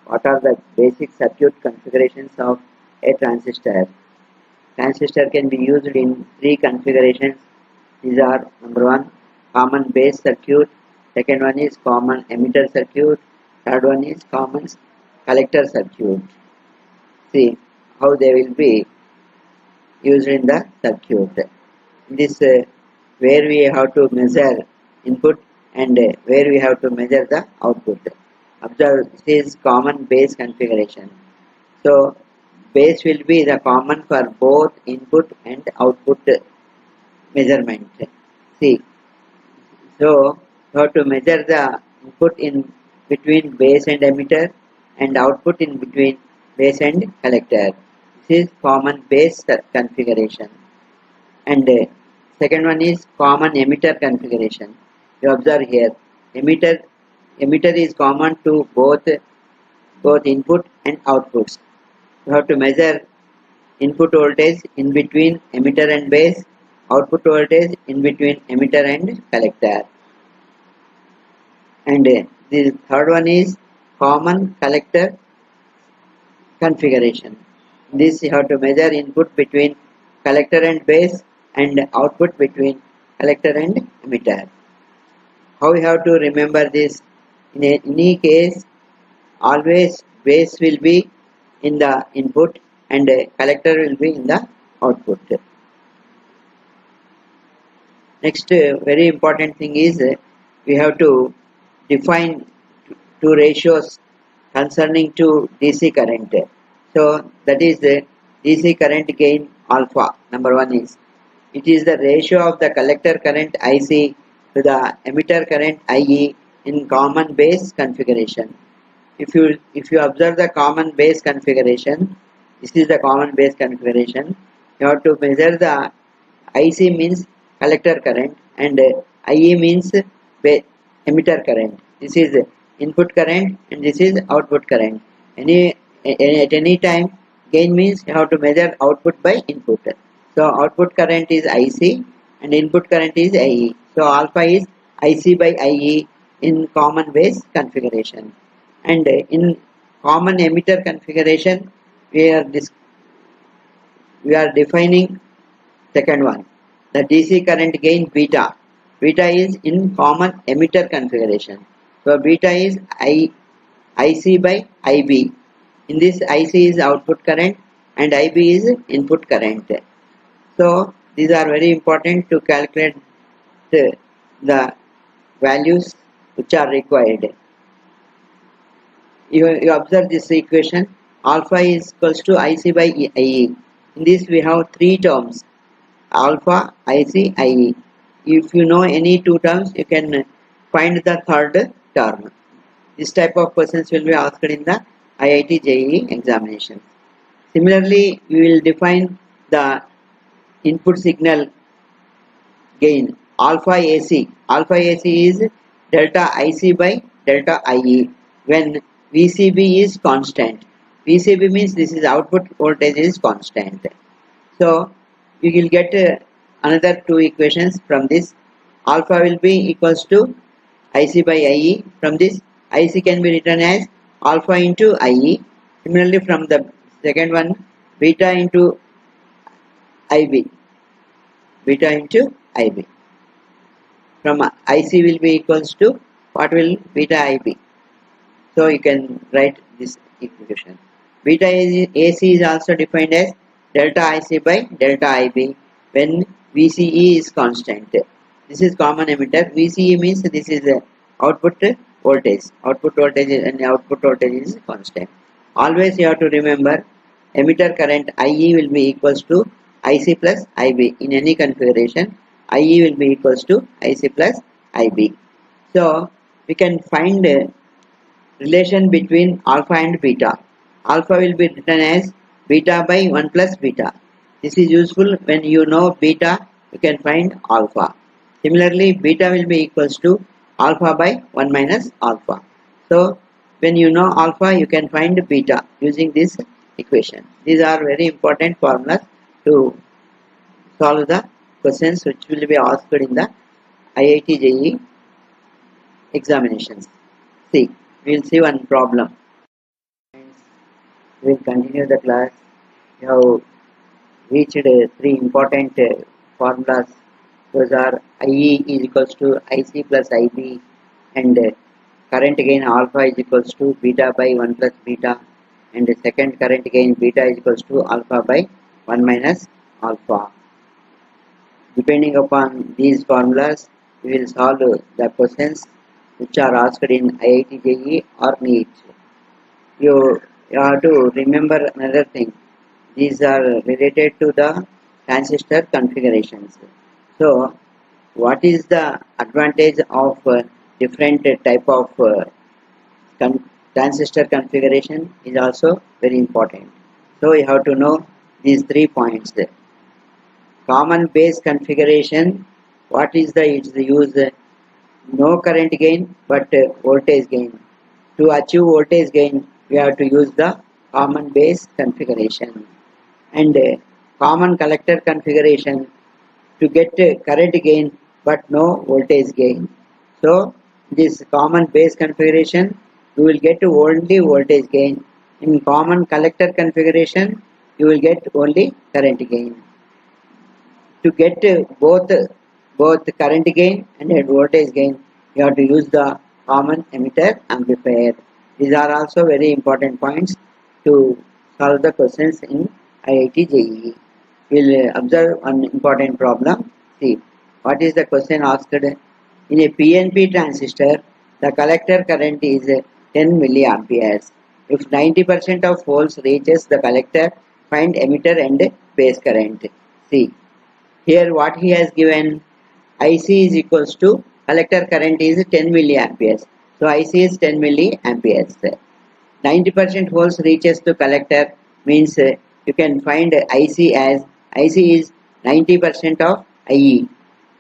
what are the basic circuit configurations of a transistor. Transistor can be used in three configurations. These are: number one, common base circuit; second one is common emitter circuit; third one is common collector circuit. See how they will be used in the circuit. This where we have to measure input and where we have to measure the output. Observe, this is common base configuration. So base will be the common for both input and output measurement. See, so you have to measure the input in between base and emitter and output in between base and collector. This is common base configuration. And second one is common emitter configuration. You observe here, emitter is common to both input and outputs. You have to measure input voltage in between emitter and base, output voltage in between emitter and collector. And the third one is common collector configuration. This you have to measure input between collector and base and output between collector and emitter. How we have to remember this? In any case, always base will be in the input and collector will be in the output. Next very important thing is we have to define two ratios concerning to DC current. So that is the DC current gain alpha. Number one is, it is the ratio of the collector current IC to the emitter current IE in common base configuration. If you observe the common base configuration, this is the common base configuration. You have to measure the IC means collector current and IE means emitter current. This is input current and this is output current. At any time, gain means you have to measure output by input. So output current is IC and input current is IE. So alpha is IC by IE in common base configuration. And in common emitter configuration, we are defining second one, the DC current gain beta. Beta is in common emitter configuration. So beta is IC by IB. In this, IC is output current and IB is input current. So these are very important to calculate the values which are required. You observe this equation, alpha is equals to IC by IE. In this we have three terms, alpha, IC, IE. If you know any two terms, you can find the third term. This type of questions will be asked in the IIT JEE examination. Similarly, we will define the input signal gain alpha AC. Alpha AC is delta IC by delta IE when VCB is constant. VCB means this is output voltage is constant. So you will get another two equations from this. Alpha will be equals to IC by IE. From this, IC can be written as alpha into IE. Similarly, from the second one, beta into IB. Beta into IB. From IC will be equals to what will beta IB. So you can write this equation. Beta AC is also defined as delta IC by delta IB when VCE is constant. This is common emitter. VCE means this is the output voltage. Output voltage and output voltage is constant. Always you have to remember emitter current IE will be equals to IC plus IB. In any configuration, IE will be equals to IC plus IB. So we can find a relation between alpha and beta. Alpha will be written as beta by 1 plus beta. This is useful when you know beta, you can find alpha. Similarly, beta will be equals to alpha by 1 minus alpha. So when you know alpha, you can find beta using this equation. These are very important formulas to solve the questions which will be asked in the IIT JEE examinations. See, we will see one problem. We will continue the class. We have reached three important formulas. Those are IE is equals to IC plus IB, and current gain alpha is equals to beta by 1 plus beta, and the second current gain beta is equals to alpha by 1 minus alpha. Depending upon these formulas, we will solve the questions which are asked in IIT JEE or NEET. You have to remember another thing. These are related to the transistor configurations. So, what is the advantage of different type of transistor configuration is also very important. So, you have to know these 3 points. Common base configuration, what is the its use? No current gain but voltage gain. To achieve voltage gain, we have to use the common base configuration, and common collector configuration to get current gain but no voltage gain. So this common base configuration, you will get only voltage gain. In common collector configuration, you will get only current gain. To get both current gain and voltage gain, you have to use the common emitter amplifier. These are also very important points to solve the questions in IIT JEE. We will observe an important problem. See, what is the question asked? In a PNP transistor, the collector current is 10 milliamperes. If 90% of holes reaches the collector, find emitter and base current. See, here what he has given, IC is equals to collector current is 10 milliamperes. So IC is 10 milliamperes. 90% holes reaches to collector means you can find IC as IC is 90% of IE.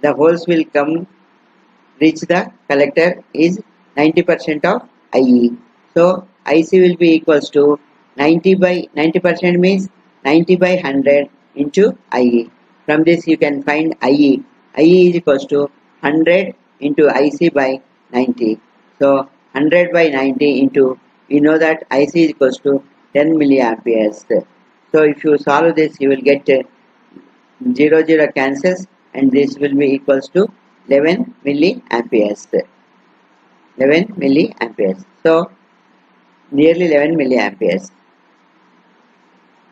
The holes will come reach the collector is 90% of IE. So IC will be equals to 90% means 90 by 100 into IE. From this you can find IE. IE is equals to 100 into IC by 90. So 100 by 90 into, we know that IC is equals to 10 milliamperes. So if you solve this, you will get 0 cancels, and this will be equals to 11 milliamperes. 11 milliamperes. So nearly 11 milliamperes.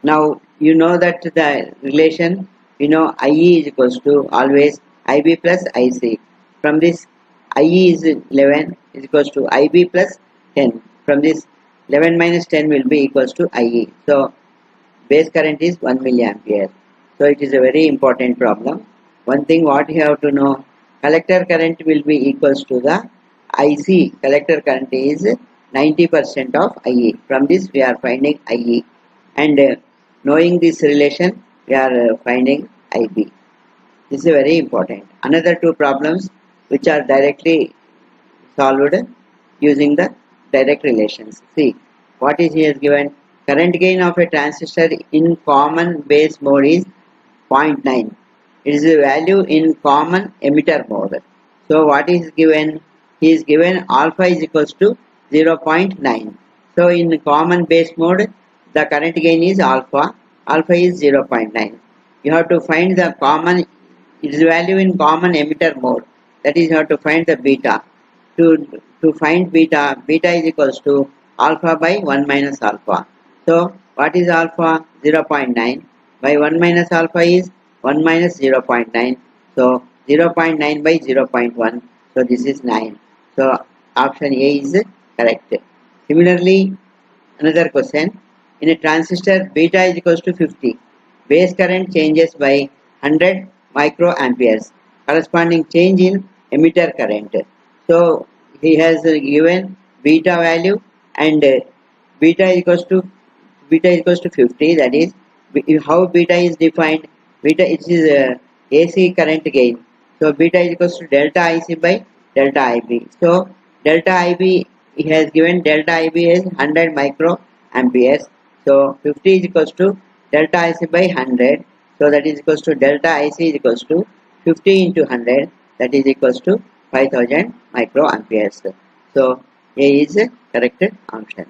Now you know that the relation, we know IE is equals to always IB plus IC. From this, IE is 11 is equals to IB plus 10. From this, 11 minus 10 will be equals to IE. So base current is 1 milliampere. So it is a very important problem. One thing what you have to know, collector current will be equals to the IC. Collector current is 90% of IE. From this we are finding IE, and knowing this relation we are finding IB. This is very important. Another two problems which are directly solved using the direct relations. See, what is here given? Current gain of a transistor in common base mode is 0.9. It is a value in common emitter mode. So what is given? He is given alpha is equals to 0.9. So in common base mode, the current gain is alpha. Alpha is 0.9. You have to find the common, its value in common emitter mode. That is, you have to find the beta. To find beta, beta is equals to alpha by 1 minus alpha. So what is alpha? 0.9 by 1 minus alpha is 1 minus 0.9. So 0.9 by 0.1. So this is 9. So option A is correct. Similarly, another question. In a transistor, beta is equals to 50. Base current changes by 100 microamperes. Corresponding change in emitter current. So he has given beta value, and beta is equals to 50. That is how beta is defined. Beta, it is AC current gain. So beta is equals to delta IC by delta IB. So delta IB, he has given delta IB as 100 microamperes. So 50 is equals to delta IC by 100. So that is equals to delta IC is equals to 50 into 100. That is equals to 5000 microamperes. So A is correct option.